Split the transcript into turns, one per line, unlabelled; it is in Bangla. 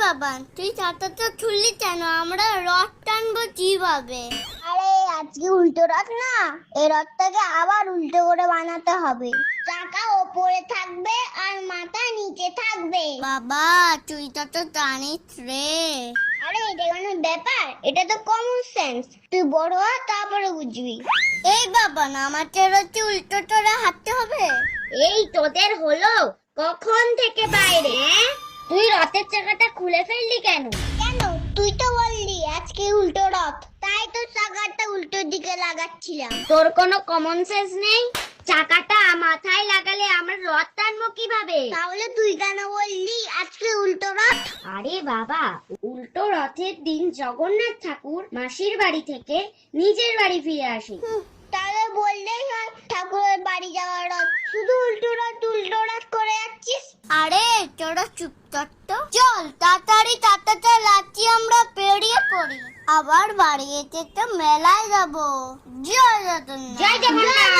বাবা, তুই চাটাটা খুললি কেন? আমরা রথ টানবো কিভাবে?
আরে আজকে উল্টো রথ না, এই রথটাকে আবার উল্টো করে বানাতে হবে। চাকা ওপরে থাকবে আর মাথা নিচে থাকবে।
বাবা, তুই তো জানিস রে।
আরে এটা কোনো ব্যাপার? এটা তো কমন সেন্স। তুই বড় হ, তারপরে বুঝবি।
এই বাবা, না আমাকে রথে উল্টো করে হাঁটতে হবে?
এই তোদের হলো কখন থেকে বাইরে? তুই রথের চাকাটা খুলে ফেললি কেন? কেন? তুই তো বললি আজকে উল্টো রথ, তাই তো চাকাটা উল্টো দিকে লাগাচ্ছিলাম। তোর কোনো কমন সেন্স নেই? চাকাটা মাথায় লাগালে আমরা রথ টানবো কিভাবে? তাহলে তুই কেন বললি আজকে উল্টো রথ? আরে বাবা, উল্টো রথের দিন জগন্নাথ ঠাকুর মাসির বাড়ি থেকে নিজের বাড়ি ফিরে আসে। তাহলে বললেই হয় ঠাকুরের বাড়ি যাওয়ার রথ। শুধু উল্টো রথ করে যাচ্ছিস।
আরে তোরা চুপ কর তো। চল তাড়াতাড়ি চাটাটা লাচি আমরা পেরিয়ে পড়ি। আবার বাড়ি যেতে তো মেলায় যাবো। জয় জগন্নাথ।
জয় জগন্নাথ।